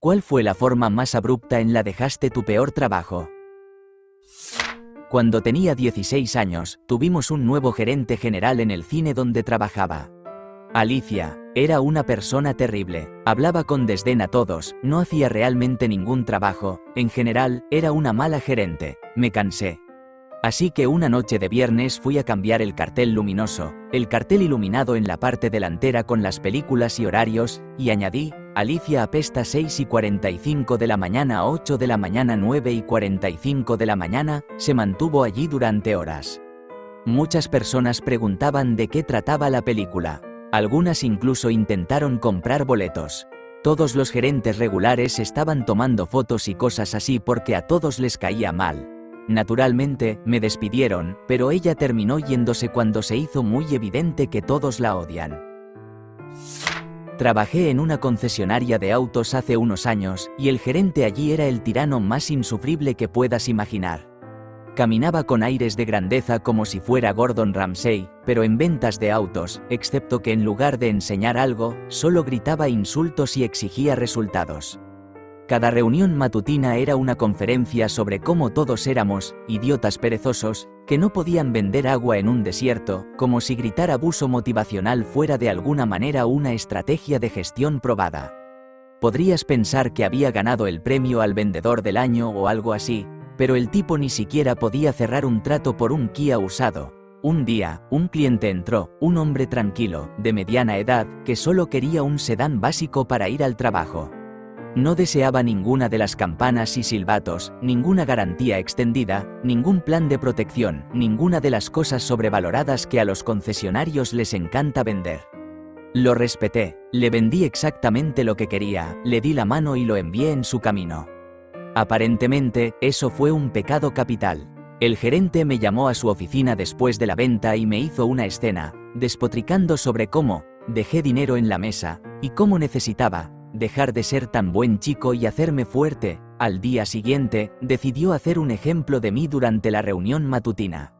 ¿Cuál fue la forma más abrupta en la dejaste tu peor trabajo? Cuando tenía 16 años, tuvimos un nuevo gerente general en el cine donde trabajaba. Alicia era una persona terrible, hablaba con desdén a todos, no hacía realmente ningún trabajo, en general, era una mala gerente, me cansé. Así que una noche de viernes fui a cambiar el cartel luminoso, el cartel iluminado en la parte delantera con las películas y horarios, y añadí, Alicia apesta 6:45 de la mañana a 8 de la mañana 9:45 de la mañana, se mantuvo allí durante horas. Muchas personas preguntaban de qué trataba la película. Algunas incluso intentaron comprar boletos. Todos los gerentes regulares estaban tomando fotos y cosas así porque a todos les caía mal. Naturalmente, me despidieron, pero ella terminó yéndose cuando se hizo muy evidente que todos la odian. Trabajé en una concesionaria de autos hace unos años, y el gerente allí era el tirano más insufrible que puedas imaginar. Caminaba con aires de grandeza como si fuera Gordon Ramsay, pero en ventas de autos, excepto que en lugar de enseñar algo, solo gritaba insultos y exigía resultados. Cada reunión matutina era una conferencia sobre cómo todos éramos idiotas perezosos, que no podían vender agua en un desierto, como si gritar abuso motivacional fuera de alguna manera una estrategia de gestión probada. Podrías pensar que había ganado el premio al vendedor del año o algo así, pero el tipo ni siquiera podía cerrar un trato por un Kia usado. Un día, un cliente entró, un hombre tranquilo, de mediana edad, que solo quería un sedán básico para ir al trabajo. No deseaba ninguna de las campanas y silbatos, ninguna garantía extendida, ningún plan de protección, ninguna de las cosas sobrevaloradas que a los concesionarios les encanta vender. Lo respeté, le vendí exactamente lo que quería, le di la mano y lo envié en su camino. Aparentemente, eso fue un pecado capital. El gerente me llamó a su oficina después de la venta y me hizo una escena, despotricando sobre cómo dejé dinero en la mesa, y cómo necesitaba dejar de ser tan buen chico y hacerme fuerte. Al día siguiente, decidió hacer un ejemplo de mí durante la reunión matutina.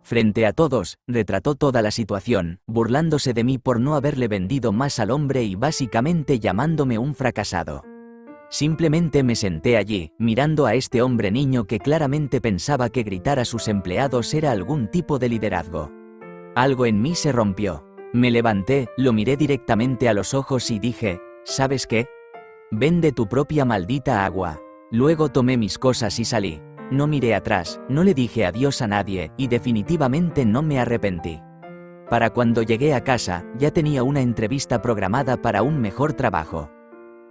Frente a todos, retrató toda la situación, burlándose de mí por no haberle vendido más al hombre y básicamente llamándome un fracasado. Simplemente me senté allí, mirando a este hombre niño que claramente pensaba que gritar a sus empleados era algún tipo de liderazgo. Algo en mí se rompió. Me levanté, lo miré directamente a los ojos y dije, ¿sabes qué? Vende tu propia maldita agua. Luego tomé mis cosas y salí. No miré atrás, no le dije adiós a nadie, y definitivamente no me arrepentí. Para cuando llegué a casa, ya tenía una entrevista programada para un mejor trabajo.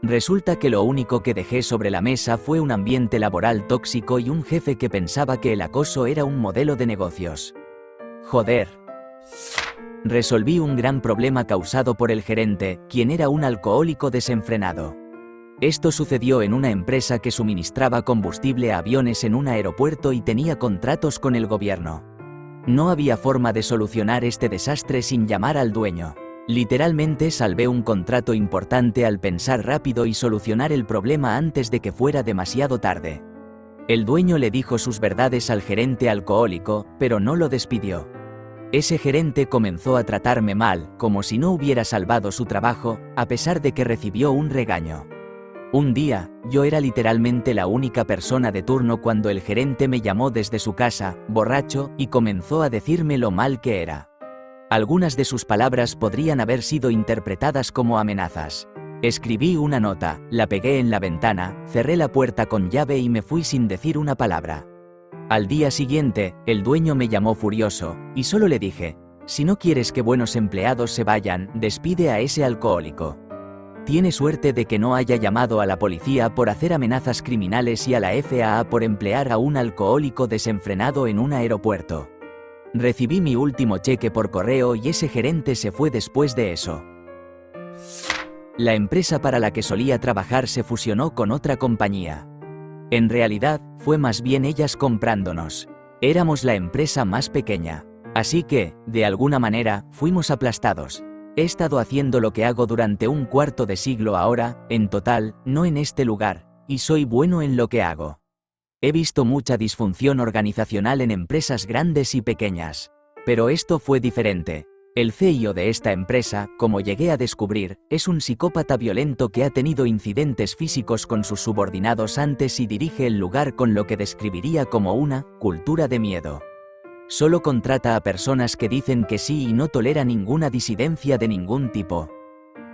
Resulta que lo único que dejé sobre la mesa fue un ambiente laboral tóxico y un jefe que pensaba que el acoso era un modelo de negocios. Joder. Resolví un gran problema causado por el gerente, quien era un alcohólico desenfrenado. Esto sucedió en una empresa que suministraba combustible a aviones en un aeropuerto y tenía contratos con el gobierno. No había forma de solucionar este desastre sin llamar al dueño. Literalmente salvé un contrato importante al pensar rápido y solucionar el problema antes de que fuera demasiado tarde. El dueño le dijo sus verdades al gerente alcohólico, pero no lo despidió. Ese gerente comenzó a tratarme mal, como si no hubiera salvado su trabajo, a pesar de que recibió un regaño. Un día, yo era literalmente la única persona de turno cuando el gerente me llamó desde su casa, borracho, y comenzó a decirme lo mal que era. Algunas de sus palabras podrían haber sido interpretadas como amenazas. Escribí una nota, la pegué en la ventana, cerré la puerta con llave y me fui sin decir una palabra. Al día siguiente, el dueño me llamó furioso, y solo le dije, si no quieres que buenos empleados se vayan, despide a ese alcohólico. Tiene suerte de que no haya llamado a la policía por hacer amenazas criminales y a la FAA por emplear a un alcohólico desenfrenado en un aeropuerto. Recibí mi último cheque por correo y ese gerente se fue después de eso. La empresa para la que solía trabajar se fusionó con otra compañía. En realidad, fue más bien ellas comprándonos. Éramos la empresa más pequeña. Así que, de alguna manera, fuimos aplastados. He estado haciendo lo que hago durante un cuarto de siglo ahora, en total, no en este lugar, y soy bueno en lo que hago. He visto mucha disfunción organizacional en empresas grandes y pequeñas. Pero esto fue diferente. El CEO de esta empresa, como llegué a descubrir, es un psicópata violento que ha tenido incidentes físicos con sus subordinados antes y dirige el lugar con lo que describiría como una cultura de miedo. Solo contrata a personas que dicen que sí y no tolera ninguna disidencia de ningún tipo.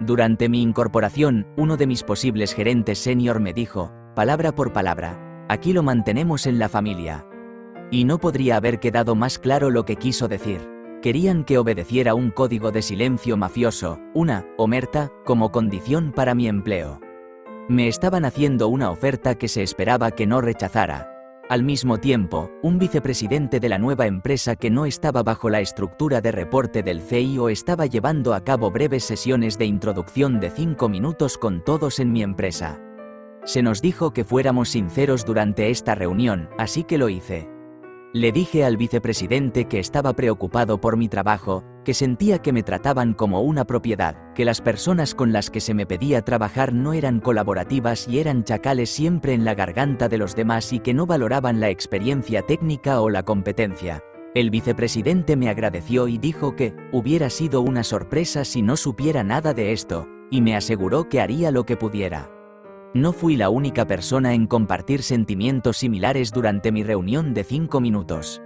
Durante mi incorporación, uno de mis posibles gerentes senior me dijo, palabra por palabra, aquí lo mantenemos en la familia. Y no podría haber quedado más claro lo que quiso decir. Querían que obedeciera un código de silencio mafioso, una omerta, como condición para mi empleo. Me estaban haciendo una oferta que se esperaba que no rechazara. Al mismo tiempo, un vicepresidente de la nueva empresa que no estaba bajo la estructura de reporte del CEO estaba llevando a cabo breves sesiones de introducción de 5 minutos con todos en mi empresa. Se nos dijo que fuéramos sinceros durante esta reunión, así que lo hice. Le dije al vicepresidente que estaba preocupado por mi trabajo, que sentía que me trataban como una propiedad, que las personas con las que se me pedía trabajar no eran colaborativas y eran chacales siempre en la garganta de los demás y que no valoraban la experiencia técnica o la competencia. El vicepresidente me agradeció y dijo que hubiera sido una sorpresa si no supiera nada de esto, y me aseguró que haría lo que pudiera. No fui la única persona en compartir sentimientos similares durante mi reunión de 5 minutos.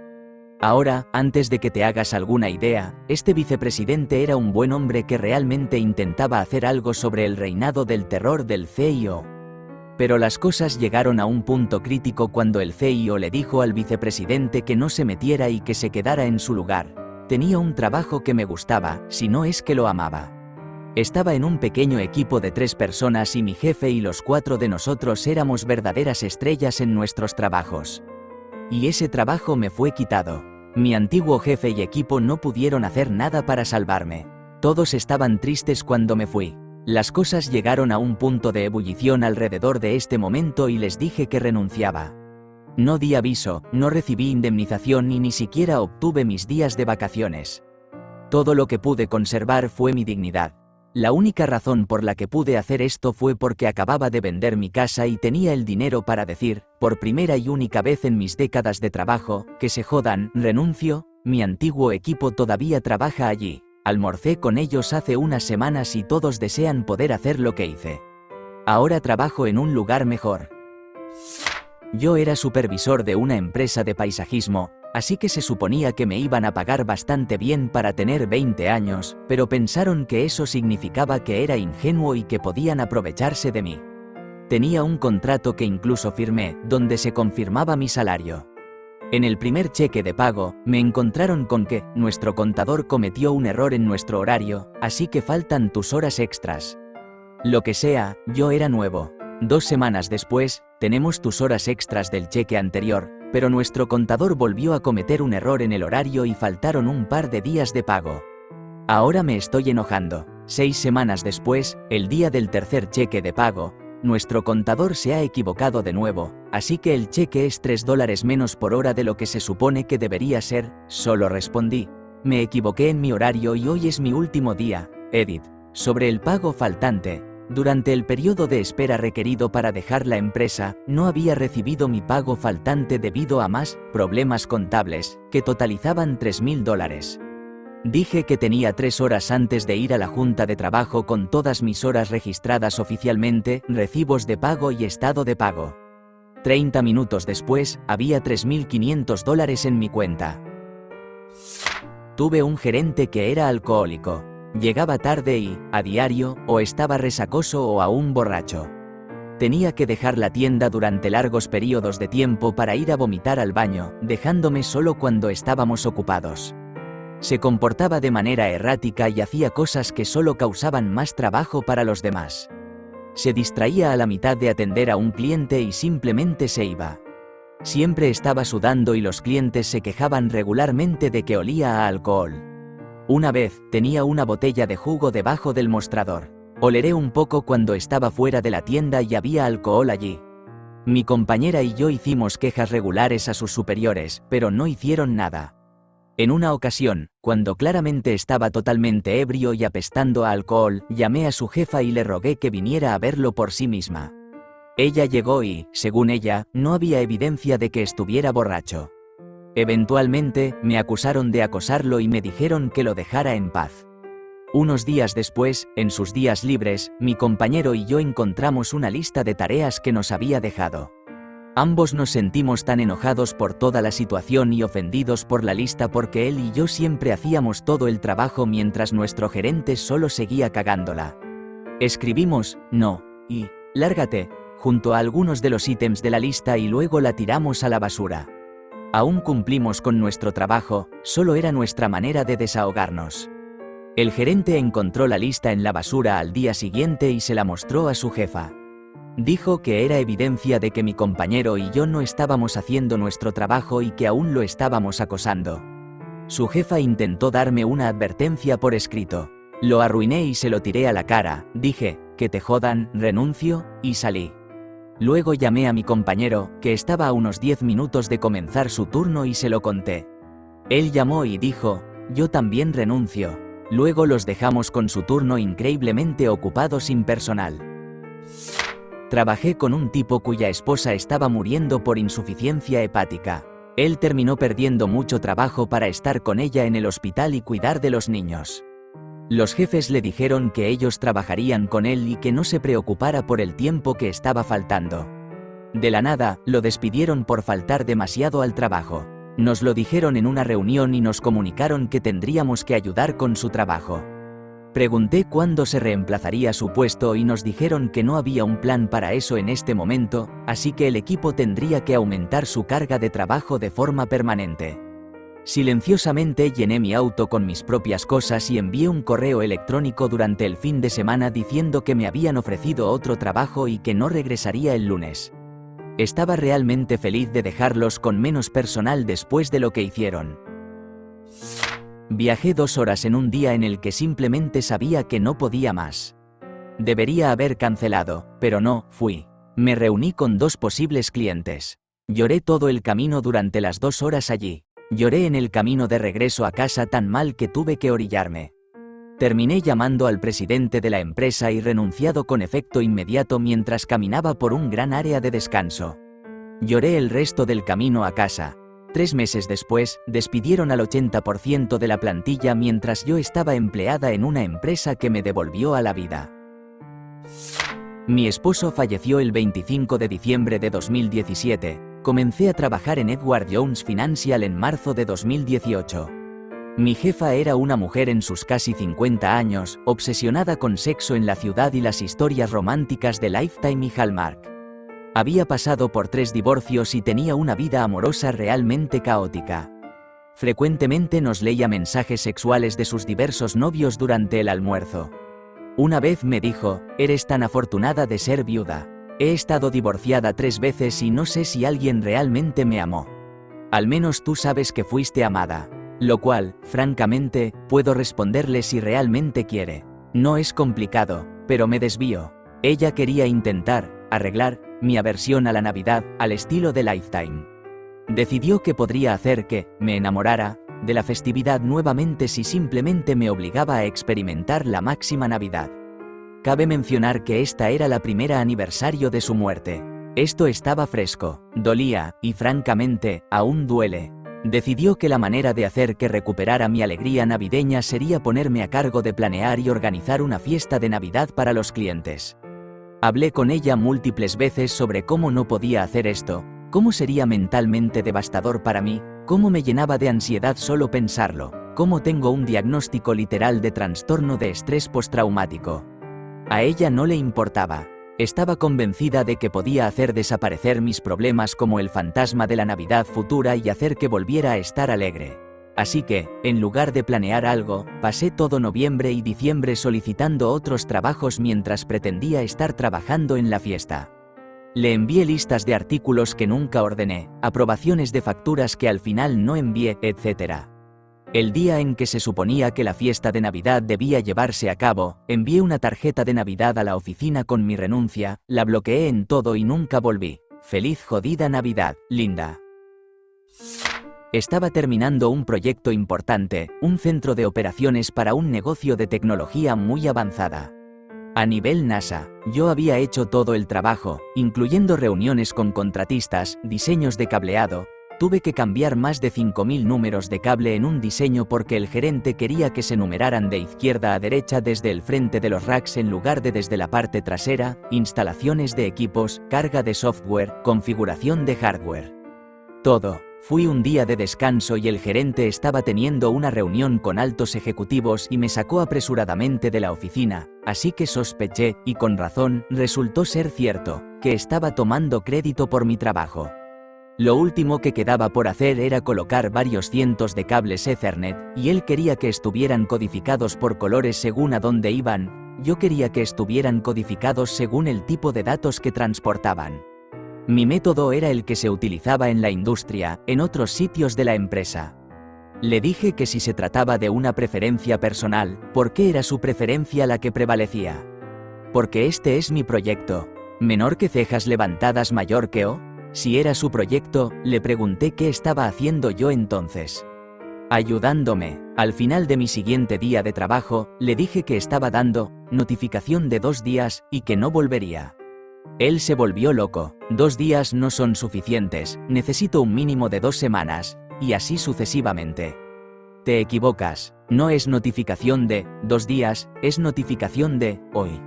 Ahora, antes de que te hagas alguna idea, este vicepresidente era un buen hombre que realmente intentaba hacer algo sobre el reinado del terror del CEO. Pero las cosas llegaron a un punto crítico cuando el CEO le dijo al vicepresidente que no se metiera y que se quedara en su lugar. Tenía un trabajo que me gustaba, si no es que lo amaba. Estaba en un pequeño equipo de 3 personas y mi jefe y los 4 de nosotros éramos verdaderas estrellas en nuestros trabajos. Y ese trabajo me fue quitado. Mi antiguo jefe y equipo no pudieron hacer nada para salvarme. Todos estaban tristes cuando me fui. Las cosas llegaron a un punto de ebullición alrededor de este momento y les dije que renunciaba. No di aviso, no recibí indemnización y ni siquiera obtuve mis días de vacaciones. Todo lo que pude conservar fue mi dignidad. La única razón por la que pude hacer esto fue porque acababa de vender mi casa y tenía el dinero para decir, por primera y única vez en mis décadas de trabajo, que se jodan, renuncio. Mi antiguo equipo todavía trabaja allí. Almorcé con ellos hace unas semanas y todos desean poder hacer lo que hice. Ahora trabajo en un lugar mejor. Yo era supervisor de una empresa de paisajismo, así que se suponía que me iban a pagar bastante bien para tener 20 años, pero pensaron que eso significaba que era ingenuo y que podían aprovecharse de mí. Tenía un contrato que incluso firmé, donde se confirmaba mi salario. En el primer cheque de pago, me encontraron con que nuestro contador cometió un error en nuestro horario, así que faltan tus horas extras. Lo que sea, yo era nuevo. 2 semanas después, tenemos tus horas extras del cheque anterior, pero nuestro contador volvió a cometer un error en el horario y faltaron un par de días de pago. Ahora me estoy enojando. 6 semanas después, el día del tercer cheque de pago, nuestro contador se ha equivocado de nuevo, así que el cheque es $3 menos por hora de lo que se supone que debería ser. Solo respondí, me equivoqué en mi horario y hoy es mi último día, Edith. Sobre el pago faltante. Durante el periodo de espera requerido para dejar la empresa, no había recibido mi pago faltante debido a más problemas contables, que totalizaban $3.000. Dije que tenía 3 horas antes de ir a la junta de trabajo con todas mis horas registradas oficialmente, recibos de pago y estado de pago. 30 minutos después, había $3.500 en mi cuenta. Tuve un gerente que era alcohólico. Llegaba tarde y, a diario, o estaba resacoso o aún borracho. Tenía que dejar la tienda durante largos periodos de tiempo para ir a vomitar al baño, dejándome solo cuando estábamos ocupados. Se comportaba de manera errática y hacía cosas que solo causaban más trabajo para los demás. Se distraía a la mitad de atender a un cliente y simplemente se iba. Siempre estaba sudando y los clientes se quejaban regularmente de que olía a alcohol. Una vez, tenía una botella de jugo debajo del mostrador. Oleré un poco cuando estaba fuera de la tienda y había alcohol allí. Mi compañera y yo hicimos quejas regulares a sus superiores, pero no hicieron nada. En una ocasión, cuando claramente estaba totalmente ebrio y apestando a alcohol, llamé a su jefa y le rogué que viniera a verlo por sí misma. Ella llegó y, según ella, no había evidencia de que estuviera borracho. Eventualmente, me acusaron de acosarlo y me dijeron que lo dejara en paz. Unos días después, en sus días libres, mi compañero y yo encontramos una lista de tareas que nos había dejado. Ambos nos sentimos tan enojados por toda la situación y ofendidos por la lista porque él y yo siempre hacíamos todo el trabajo mientras nuestro gerente solo seguía cagándola. Escribimos, no, y, lárgate, junto a algunos de los ítems de la lista y luego la tiramos a la basura. Aún cumplimos con nuestro trabajo, solo era nuestra manera de desahogarnos. El gerente encontró la lista en la basura al día siguiente y se la mostró a su jefa. Dijo que era evidencia de que mi compañero y yo no estábamos haciendo nuestro trabajo y que aún lo estábamos acosando. Su jefa intentó darme una advertencia por escrito. Lo arruiné y se lo tiré a la cara, dije, que te jodan, renuncio, y salí. Luego llamé a mi compañero, que estaba a unos 10 minutos de comenzar su turno y se lo conté. Él llamó y dijo, yo también renuncio. Luego los dejamos con su turno increíblemente ocupado sin personal. Trabajé con un tipo cuya esposa estaba muriendo por insuficiencia hepática. Él terminó perdiendo mucho trabajo para estar con ella en el hospital y cuidar de los niños. Los jefes le dijeron que ellos trabajarían con él y que no se preocupara por el tiempo que estaba faltando. De la nada, lo despidieron por faltar demasiado al trabajo. Nos lo dijeron en una reunión y nos comunicaron que tendríamos que ayudar con su trabajo. Pregunté cuándo se reemplazaría su puesto y nos dijeron que no había un plan para eso en este momento, así que el equipo tendría que aumentar su carga de trabajo de forma permanente. Silenciosamente llené mi auto con mis propias cosas y envié un correo electrónico durante el fin de semana diciendo que me habían ofrecido otro trabajo y que no regresaría el lunes. Estaba realmente feliz de dejarlos con menos personal después de lo que hicieron. Viajé 2 horas en un día en el que simplemente sabía que no podía más. Debería haber cancelado, pero no, fui. Me reuní con 2 posibles clientes. Lloré todo el camino durante las 2 horas allí. Lloré en el camino de regreso a casa tan mal que tuve que orillarme. Terminé llamando al presidente de la empresa y renunciado con efecto inmediato mientras caminaba por un gran área de descanso. Lloré el resto del camino a casa. 3 meses después, despidieron al 80% de la plantilla mientras yo estaba empleada en una empresa que me devolvió a la vida. Mi esposo falleció el 25 de diciembre de 2017. Comencé a trabajar en Edward Jones Financial en marzo de 2018. Mi jefa era una mujer en sus casi 50 años, obsesionada con sexo en la ciudad y las historias románticas de Lifetime y Hallmark. Había pasado por 3 divorcios y tenía una vida amorosa realmente caótica. Frecuentemente nos leía mensajes sexuales de sus diversos novios durante el almuerzo. Una vez me dijo, eres tan afortunada de ser viuda. He estado divorciada 3 veces y no sé si alguien realmente me amó. Al menos tú sabes que fuiste amada. Lo cual, francamente, puedo responderle si realmente quiere. No es complicado, pero me desvío. Ella quería intentar arreglar mi aversión a la Navidad al estilo de Lifetime. Decidió que podría hacer que me enamorara de la festividad nuevamente si simplemente me obligaba a experimentar la máxima Navidad. Cabe mencionar que esta era la primera aniversario de su muerte. Esto estaba fresco, dolía, y francamente, aún duele. Decidió que la manera de hacer que recuperara mi alegría navideña sería ponerme a cargo de planear y organizar una fiesta de Navidad para los clientes. Hablé con ella múltiples veces sobre cómo no podía hacer esto, cómo sería mentalmente devastador para mí, cómo me llenaba de ansiedad solo pensarlo, cómo tengo un diagnóstico literal de trastorno de estrés postraumático. A ella no le importaba. Estaba convencida de que podía hacer desaparecer mis problemas como el fantasma de la Navidad futura y hacer que volviera a estar alegre. Así que, en lugar de planear algo, pasé todo noviembre y diciembre solicitando otros trabajos mientras pretendía estar trabajando en la fiesta. Le envié listas de artículos que nunca ordené, aprobaciones de facturas que al final no envié, etc. El día en que se suponía que la fiesta de Navidad debía llevarse a cabo, envié una tarjeta de Navidad a la oficina con mi renuncia, la bloqueé en todo y nunca volví. Feliz jodida Navidad, Linda. Estaba terminando un proyecto importante, un centro de operaciones para un negocio de tecnología muy avanzada. A nivel NASA, yo había hecho todo el trabajo, incluyendo reuniones con contratistas, diseños de cableado, Tuve que cambiar más de 5.000 números de cable en un diseño porque el gerente quería que se numeraran de izquierda a derecha desde el frente de los racks en lugar de desde la parte trasera, instalaciones de equipos, carga de software, configuración de hardware. Todo. Fui un día de descanso y el gerente estaba teniendo una reunión con altos ejecutivos y me sacó apresuradamente de la oficina, así que sospeché, y con razón, resultó ser cierto, que estaba tomando crédito por mi trabajo. Lo último que quedaba por hacer era colocar varios cientos de cables Ethernet, y él quería que estuvieran codificados por colores según a dónde iban, yo quería que estuvieran codificados según el tipo de datos que transportaban. Mi método era el que se utilizaba en la industria, en otros sitios de la empresa. Le dije que si se trataba de una preferencia personal, ¿por qué era su preferencia la que prevalecía? Porque este es mi proyecto. ¿Menor que cejas levantadas mayor que O? Si era su proyecto, le pregunté qué estaba haciendo yo entonces. Ayudándome. Al final de mi siguiente día de trabajo, le dije que estaba dando notificación de 2 días y que no volvería. Él se volvió loco. 2 días no son suficientes, necesito un mínimo de 2 semanas, y así sucesivamente. Te equivocas, no es notificación de 2 días, es notificación de hoy.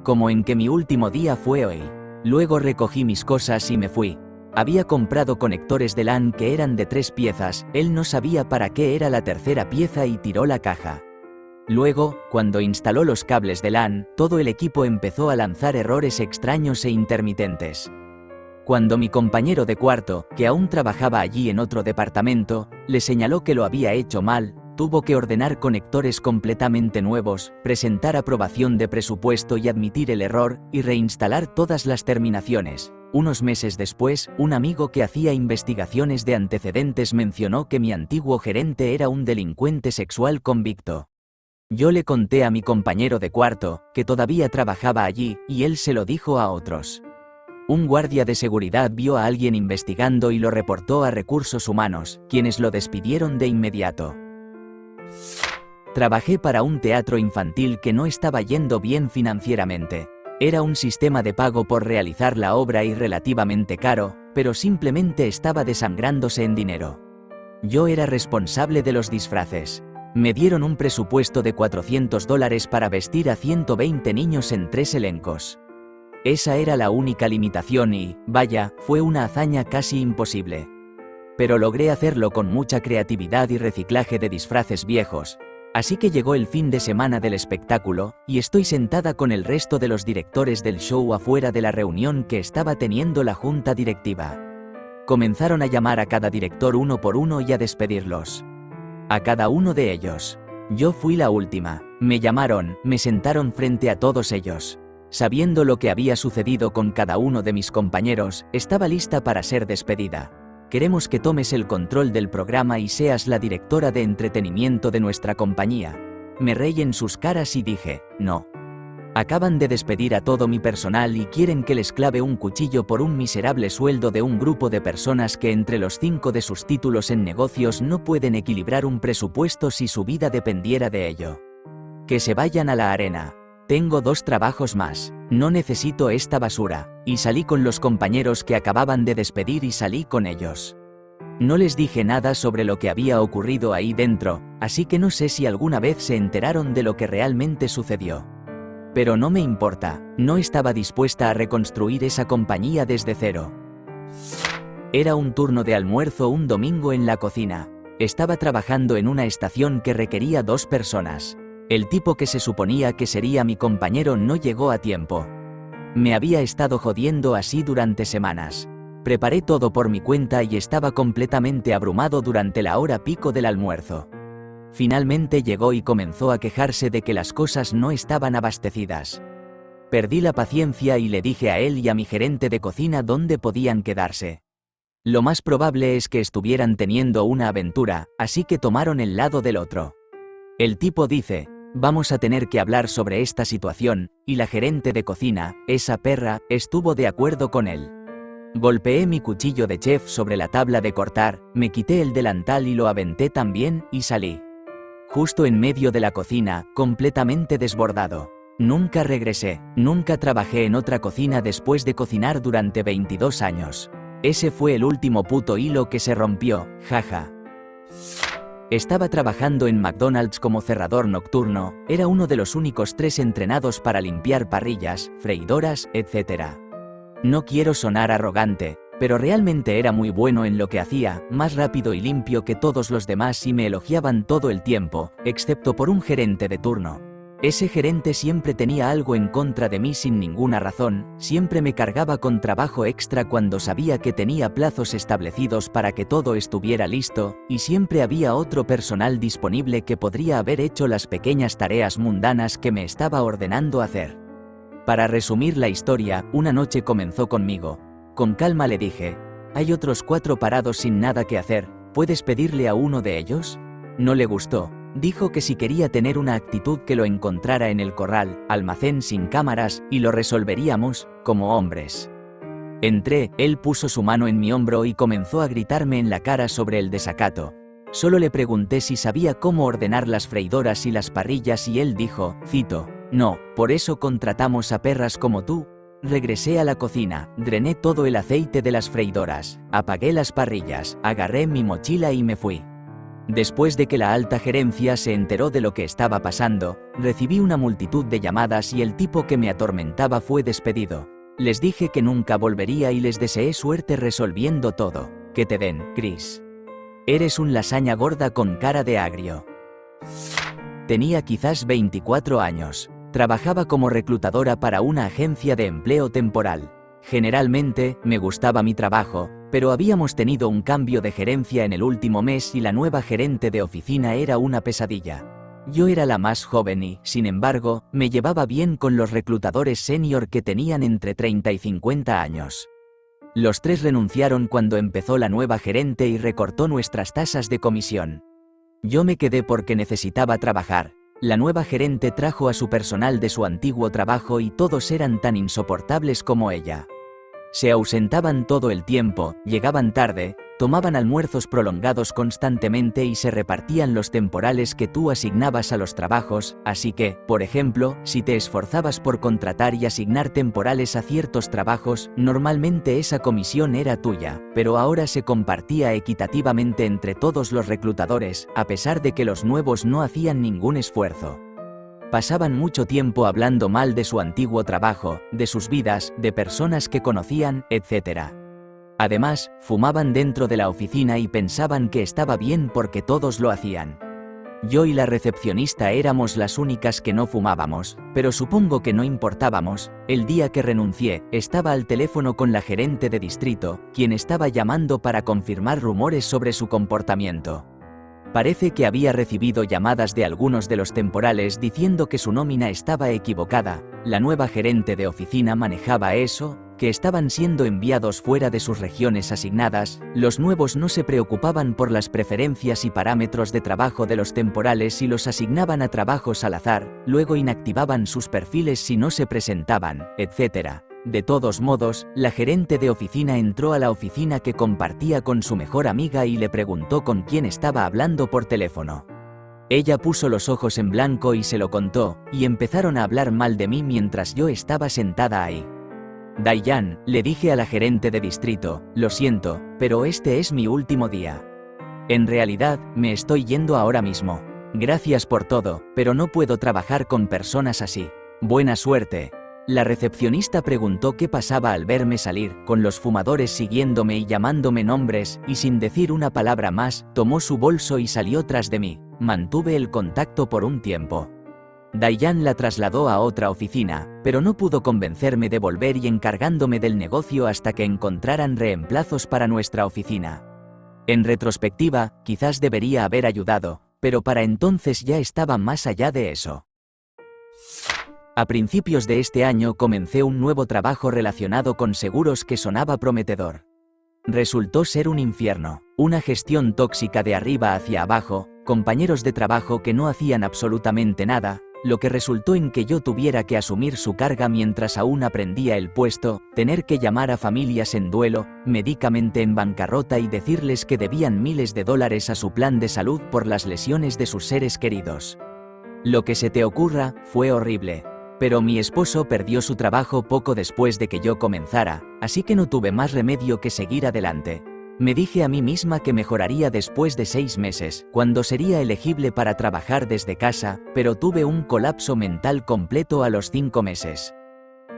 Como en que mi último día fue hoy. Luego recogí mis cosas y me fui. Había comprado conectores de LAN que eran de 3 piezas, él no sabía para qué era la tercera pieza y tiró la caja. Luego, cuando instaló los cables de LAN, todo el equipo empezó a lanzar errores extraños e intermitentes. Cuando mi compañero de cuarto, que aún trabajaba allí en otro departamento, le señaló que lo había hecho mal, tuvo que ordenar conectores completamente nuevos, presentar aprobación de presupuesto y admitir el error, y reinstalar todas las terminaciones. Unos meses después, un amigo que hacía investigaciones de antecedentes mencionó que mi antiguo gerente era un delincuente sexual convicto. Yo le conté a mi compañero de cuarto, que todavía trabajaba allí, y él se lo dijo a otros. Un guardia de seguridad vio a alguien investigando y lo reportó a Recursos Humanos, quienes lo despidieron de inmediato. Trabajé para un teatro infantil que no estaba yendo bien financieramente. Era un sistema de pago por realizar la obra y relativamente caro, pero simplemente estaba desangrándose en dinero. Yo era responsable de los disfraces. Me dieron un presupuesto de $400 para vestir a 120 niños en 3 elencos. Esa era la única limitación y, vaya, fue una hazaña casi imposible. Pero logré hacerlo con mucha creatividad y reciclaje de disfraces viejos. Así que llegó el fin de semana del espectáculo, y estoy sentada con el resto de los directores del show afuera de la reunión que estaba teniendo la junta directiva. Comenzaron a llamar a cada director uno por uno y a despedirlos. A cada uno de ellos. Yo fui la última. Me llamaron, me sentaron frente a todos ellos. Sabiendo lo que había sucedido con cada uno de mis compañeros, estaba lista para ser despedida. Queremos que tomes el control del programa y seas la directora de entretenimiento de nuestra compañía. Me reí en sus caras y dije, no. Acaban de despedir a todo mi personal y quieren que les clave un cuchillo por un miserable sueldo de un grupo de personas que entre los 5 de sus títulos en negocios no pueden equilibrar un presupuesto si su vida dependiera de ello. Que se vayan a la arena. Tengo 2 trabajos más. No necesito esta basura. Y salí con los compañeros que acababan de despedir y salí con ellos. No les dije nada sobre lo que había ocurrido ahí dentro, así que no sé si alguna vez se enteraron de lo que realmente sucedió. Pero no me importa, no estaba dispuesta a reconstruir esa compañía desde cero. Era un turno de almuerzo un domingo en la cocina. Estaba trabajando en una estación que requería 2 personas. El tipo que se suponía que sería mi compañero no llegó a tiempo. Me había estado jodiendo así durante semanas. Preparé todo por mi cuenta y estaba completamente abrumado durante la hora pico del almuerzo. Finalmente llegó y comenzó a quejarse de que las cosas no estaban abastecidas. Perdí la paciencia y le dije a él y a mi gerente de cocina dónde podían quedarse. Lo más probable es que estuvieran teniendo una aventura, así que tomaron el lado del otro. El tipo dice, vamos a tener que hablar sobre esta situación, y la gerente de cocina, esa perra, estuvo de acuerdo con él. Golpeé mi cuchillo de chef sobre la tabla de cortar, me quité el delantal y lo aventé también, y salí. Justo en medio de la cocina, completamente desbordado. Nunca regresé, nunca trabajé en otra cocina después de cocinar durante 22 años. Ese fue el último puto hilo que se rompió, jaja. Estaba trabajando en McDonald's como cerrador nocturno, era uno de los únicos 3 entrenados para limpiar parrillas, freidoras, etc. No quiero sonar arrogante, pero realmente era muy bueno en lo que hacía, más rápido y limpio que todos los demás y me elogiaban todo el tiempo, excepto por un gerente de turno. Ese gerente siempre tenía algo en contra de mí sin ninguna razón, siempre me cargaba con trabajo extra cuando sabía que tenía plazos establecidos para que todo estuviera listo, y siempre había otro personal disponible que podría haber hecho las pequeñas tareas mundanas que me estaba ordenando hacer. Para resumir la historia, una noche comenzó conmigo. Con calma le dije, «Hay otros 4 parados sin nada que hacer, ¿puedes pedirle a uno de ellos?» No le gustó. Dijo que si quería tener una actitud que lo encontrara en el corral, almacén sin cámaras, y lo resolveríamos, como hombres. Entré, él puso su mano en mi hombro y comenzó a gritarme en la cara sobre el desacato. Solo le pregunté si sabía cómo ordenar las freidoras y las parrillas y él dijo, cito, «No, por eso contratamos a perras como tú». Regresé a la cocina, drené todo el aceite de las freidoras, apagué las parrillas, agarré mi mochila y me fui. Después de que la alta gerencia se enteró de lo que estaba pasando, recibí una multitud de llamadas y el tipo que me atormentaba fue despedido. Les dije que nunca volvería y les deseé suerte resolviendo todo. Que te den, Chris. Eres un lasaña gorda con cara de agrio. Tenía quizás 24 años. Trabajaba como reclutadora para una agencia de empleo temporal. Generalmente, me gustaba mi trabajo, pero habíamos tenido un cambio de gerencia en el último mes y la nueva gerente de oficina era una pesadilla. Yo era la más joven y, sin embargo, me llevaba bien con los reclutadores senior que tenían entre 30 y 50 años. Los 3 renunciaron cuando empezó la nueva gerente y recortó nuestras tasas de comisión. Yo me quedé porque necesitaba trabajar. La nueva gerente trajo a su personal de su antiguo trabajo y todos eran tan insoportables como ella. Se ausentaban todo el tiempo, llegaban tarde, tomaban almuerzos prolongados constantemente y se repartían los temporales que tú asignabas a los trabajos, así que, por ejemplo, si te esforzabas por contratar y asignar temporales a ciertos trabajos, normalmente esa comisión era tuya, pero ahora se compartía equitativamente entre todos los reclutadores, a pesar de que los nuevos no hacían ningún esfuerzo. Pasaban mucho tiempo hablando mal de su antiguo trabajo, de sus vidas, de personas que conocían, etc. Además, fumaban dentro de la oficina y pensaban que estaba bien porque todos lo hacían. Yo y la recepcionista éramos las únicas que no fumábamos, pero supongo que no importábamos. El día que renuncié, estaba al teléfono con la gerente de distrito, quien estaba llamando para confirmar rumores sobre su comportamiento. Parece que había recibido llamadas de algunos de los temporales diciendo que su nómina estaba equivocada, la nueva gerente de oficina manejaba eso, que estaban siendo enviados fuera de sus regiones asignadas, los nuevos no se preocupaban por las preferencias y parámetros de trabajo de los temporales y los asignaban a trabajos al azar, luego inactivaban sus perfiles si no se presentaban, etc. De todos modos, la gerente de oficina entró a la oficina que compartía con su mejor amiga y le preguntó con quién estaba hablando por teléfono. Ella puso los ojos en blanco y se lo contó, y empezaron a hablar mal de mí mientras yo estaba sentada ahí. Diane, le dije a la gerente de distrito, lo siento, pero este es mi último día. En realidad, me estoy yendo ahora mismo. Gracias por todo, pero no puedo trabajar con personas así. Buena suerte. La recepcionista preguntó qué pasaba al verme salir, con los fumadores siguiéndome y llamándome nombres, y sin decir una palabra más, tomó su bolso y salió tras de mí. Mantuve el contacto por un tiempo. Diane la trasladó a otra oficina, pero no pudo convencerme de volver y encargándome del negocio hasta que encontraran reemplazos para nuestra oficina. En retrospectiva, quizás debería haber ayudado, pero para entonces ya estaba más allá de eso. A principios de este año comencé un nuevo trabajo relacionado con seguros que sonaba prometedor. Resultó ser un infierno, una gestión tóxica de arriba hacia abajo, compañeros de trabajo que no hacían absolutamente nada, lo que resultó en que yo tuviera que asumir su carga mientras aún aprendía el puesto, tener que llamar a familias en duelo, médicamente en bancarrota y decirles que debían miles de dólares a su plan de salud por las lesiones de sus seres queridos. Lo que se te ocurra, fue horrible. Pero mi esposo perdió su trabajo poco después de que yo comenzara, así que no tuve más remedio que seguir adelante. Me dije a mí misma que mejoraría después de 6 meses, cuando sería elegible para trabajar desde casa, pero tuve un colapso mental completo a los 5 meses.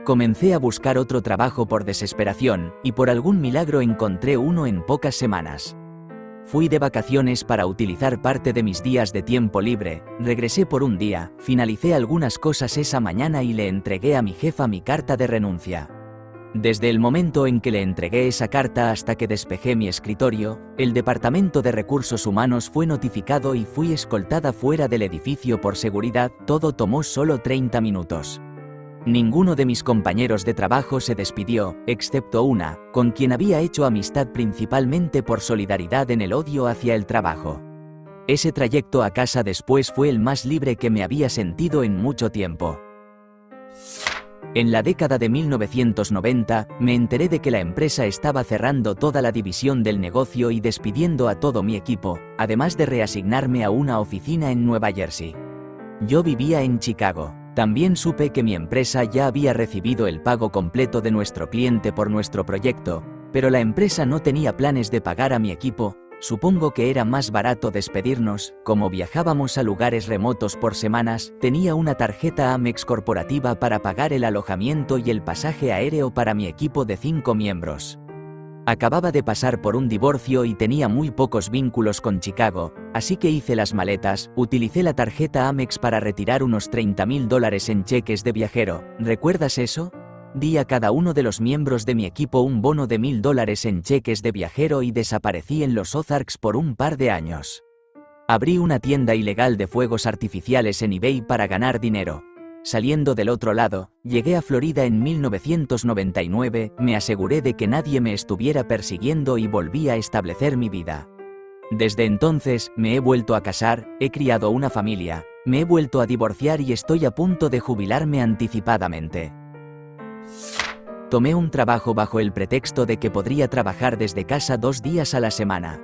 Comencé a buscar otro trabajo por desesperación, y por algún milagro encontré uno en pocas semanas. Fui de vacaciones para utilizar parte de mis días de tiempo libre, regresé por un día, finalicé algunas cosas esa mañana y le entregué a mi jefa mi carta de renuncia. Desde el momento en que le entregué esa carta hasta que despejé mi escritorio, el Departamento de Recursos Humanos fue notificado y fui escoltada fuera del edificio por seguridad. Todo tomó solo 30 minutos. Ninguno de mis compañeros de trabajo se despidió, excepto una, con quien había hecho amistad principalmente por solidaridad en el odio hacia el trabajo. Ese trayecto a casa después fue el más libre que me había sentido en mucho tiempo. En la década de 1990, me enteré de que la empresa estaba cerrando toda la división del negocio y despidiendo a todo mi equipo, además de reasignarme a una oficina en Nueva Jersey. Yo vivía en Chicago. También supe que mi empresa ya había recibido el pago completo de nuestro cliente por nuestro proyecto, pero la empresa no tenía planes de pagar a mi equipo. Supongo que era más barato despedirnos. Como viajábamos a lugares remotos por semanas, tenía una tarjeta Amex corporativa para pagar el alojamiento y el pasaje aéreo para mi equipo de 5 miembros. Acababa de pasar por un divorcio y tenía muy pocos vínculos con Chicago, así que hice las maletas, utilicé la tarjeta Amex para retirar unos $30,000 en cheques de viajero. ¿Recuerdas eso? Di a cada uno de los miembros de mi equipo un bono de $1,000 en cheques de viajero y desaparecí en los Ozarks por un par de años. Abrí una tienda ilegal de fuegos artificiales en eBay para ganar dinero. Saliendo del otro lado, llegué a Florida en 1999, me aseguré de que nadie me estuviera persiguiendo y volví a establecer mi vida. Desde entonces, me he vuelto a casar, he criado una familia, me he vuelto a divorciar y estoy a punto de jubilarme anticipadamente. Tomé un trabajo bajo el pretexto de que podría trabajar desde casa 2 días a la semana.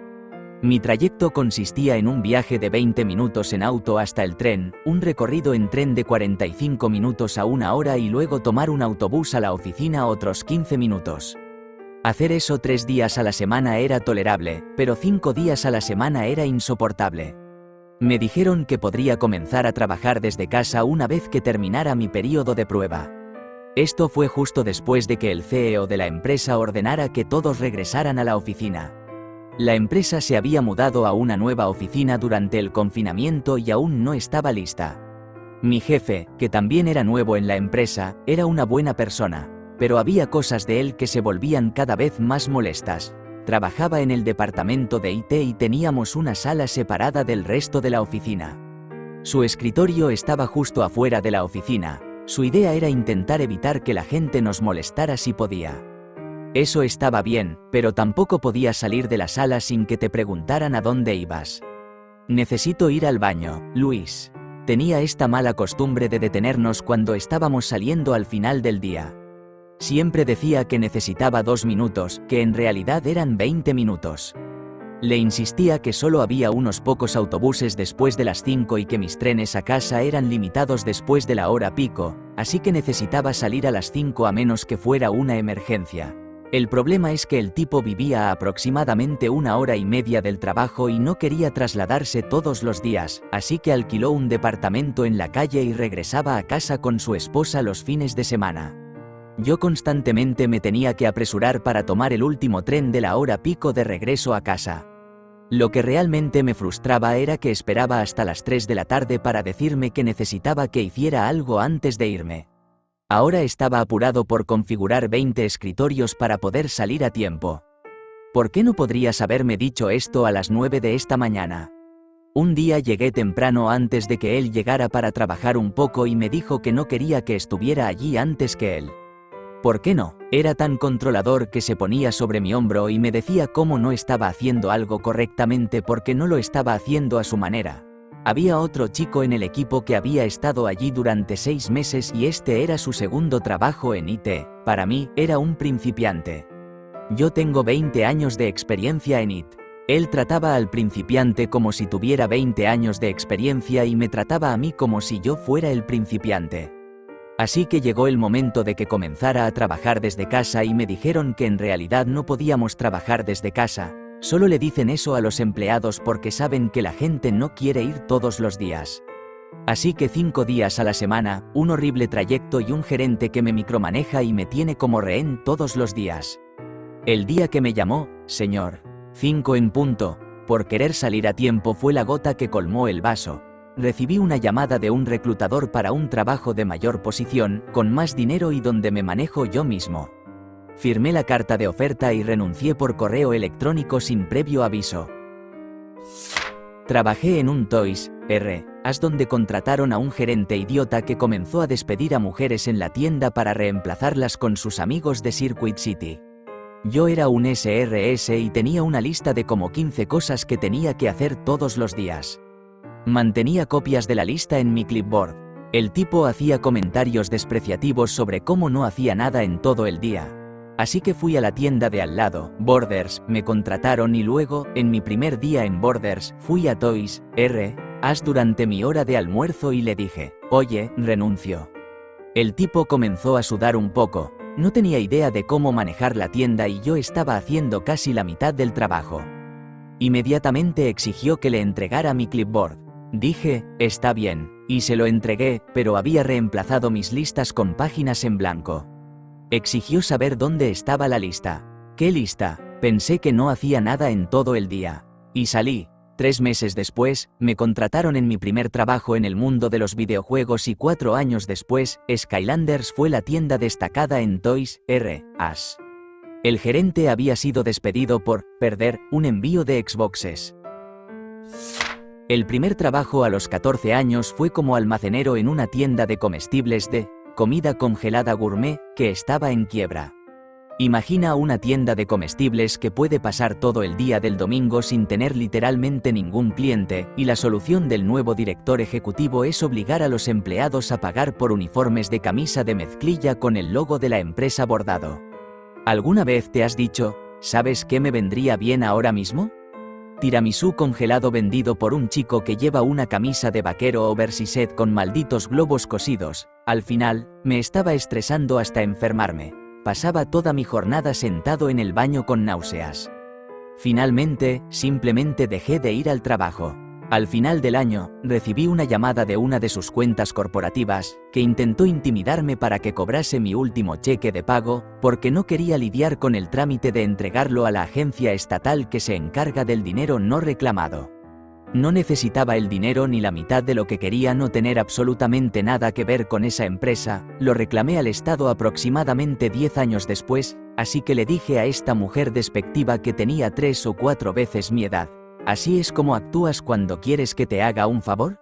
Mi trayecto consistía en un viaje de 20 minutos en auto hasta el tren, un recorrido en tren de 45 minutos a 1 hora y luego tomar un autobús a la oficina otros 15 minutos. Hacer eso 3 días a la semana era tolerable, pero 5 días a la semana era insoportable. Me dijeron que podría comenzar a trabajar desde casa una vez que terminara mi periodo de prueba. Esto fue justo después de que el CEO de la empresa ordenara que todos regresaran a la oficina. La empresa se había mudado a una nueva oficina durante el confinamiento y aún no estaba lista. Mi jefe, que también era nuevo en la empresa, era una buena persona, pero había cosas de él que se volvían cada vez más molestas. Trabajaba en el departamento de IT y teníamos una sala separada del resto de la oficina. Su escritorio estaba justo afuera de la oficina. Su idea era intentar evitar que la gente nos molestara si podía. Eso estaba bien, pero tampoco podías salir de la sala sin que te preguntaran a dónde ibas. Necesito ir al baño, Luis. Tenía esta mala costumbre de detenernos cuando estábamos saliendo al final del día. Siempre decía que necesitaba 2 minutos, que en realidad eran 20 minutos. Le insistía que solo había unos pocos autobuses después de las 5 y que mis trenes a casa eran limitados después de la hora pico, así que necesitaba salir a las 5 a menos que fuera una emergencia. El problema es que el tipo vivía a aproximadamente 1 hora y media del trabajo y no quería trasladarse todos los días, así que alquiló un departamento en la calle y regresaba a casa con su esposa los fines de semana. Yo constantemente me tenía que apresurar para tomar el último tren de la hora pico de regreso a casa. Lo que realmente me frustraba era que esperaba hasta las 3 de la tarde para decirme que necesitaba que hiciera algo antes de irme. Ahora estaba apurado por configurar 20 escritorios para poder salir a tiempo. ¿Por qué no podrías haberme dicho esto a las 9 de esta mañana? Un día llegué temprano antes de que él llegara para trabajar un poco y me dijo que no quería que estuviera allí antes que él. ¿Por qué no? Era tan controlador que se ponía sobre mi hombro y me decía cómo no estaba haciendo algo correctamente porque no lo estaba haciendo a su manera. Había otro chico en el equipo que había estado allí durante 6 meses y este era su segundo trabajo en IT. Para mí, era un principiante. Yo tengo 20 años de experiencia en IT. Él trataba al principiante como si tuviera 20 años de experiencia y me trataba a mí como si yo fuera el principiante. Así que llegó el momento de que comenzara a trabajar desde casa y me dijeron que en realidad no podíamos trabajar desde casa, solo le dicen eso a los empleados porque saben que la gente no quiere ir todos los días. Así que 5 días a la semana, un horrible trayecto y un gerente que me micromaneja y me tiene como rehén todos los días. El día que me llamó, señor, 5 en punto, por querer salir a tiempo fue la gota que colmó el vaso. Recibí una llamada de un reclutador para un trabajo de mayor posición, con más dinero y donde me manejo yo mismo. Firmé la carta de oferta y renuncié por correo electrónico sin previo aviso. Trabajé en un Toys R Us donde contrataron a un gerente idiota que comenzó a despedir a mujeres en la tienda para reemplazarlas con sus amigos de Circuit City. Yo era un SRS y tenía una lista de como 15 cosas que tenía que hacer todos los días. Mantenía copias de la lista en mi clipboard. El tipo hacía comentarios despreciativos sobre cómo no hacía nada en todo el día. Así que fui a la tienda de al lado, Borders, me contrataron y luego, en mi primer día en Borders, fui a Toys R Us durante mi hora de almuerzo y le dije, oye, renuncio. El tipo comenzó a sudar un poco, no tenía idea de cómo manejar la tienda y yo estaba haciendo casi la mitad del trabajo. Inmediatamente exigió que le entregara mi clipboard. Dije, está bien, y se lo entregué, pero había reemplazado mis listas con páginas en blanco. Exigió saber dónde estaba la lista. ¿Qué lista? Pensé que no hacía nada en todo el día. Y salí. 3 meses después, me contrataron en mi primer trabajo en el mundo de los videojuegos y 4 años después, Skylanders fue la tienda destacada en Toys R Us. El gerente había sido despedido por perder un envío de Xboxes. El primer trabajo a los 14 años fue como almacenero en una tienda de comestibles de comida congelada gourmet que estaba en quiebra. Imagina una tienda de comestibles que puede pasar todo el día del domingo sin tener literalmente ningún cliente, y la solución del nuevo director ejecutivo es obligar a los empleados a pagar por uniformes de camisa de mezclilla con el logo de la empresa bordado. ¿Alguna vez te has dicho, ¿sabes qué me vendría bien ahora mismo? Tiramisú congelado vendido por un chico que lleva una camisa de vaquero oversized con malditos globos cosidos. Al final, me estaba estresando hasta enfermarme. Pasaba toda mi jornada sentado en el baño con náuseas. Finalmente, simplemente dejé de ir al trabajo. Al final del año, recibí una llamada de una de sus cuentas corporativas, que intentó intimidarme para que cobrase mi último cheque de pago, porque no quería lidiar con el trámite de entregarlo a la agencia estatal que se encarga del dinero no reclamado. No necesitaba el dinero ni la mitad de lo que quería, no tener absolutamente nada que ver con esa empresa, lo reclamé al Estado aproximadamente 10 años después, así que le dije a esta mujer despectiva que tenía 3 o 4 veces mi edad. ¿Así es como actúas cuando quieres que te haga un favor?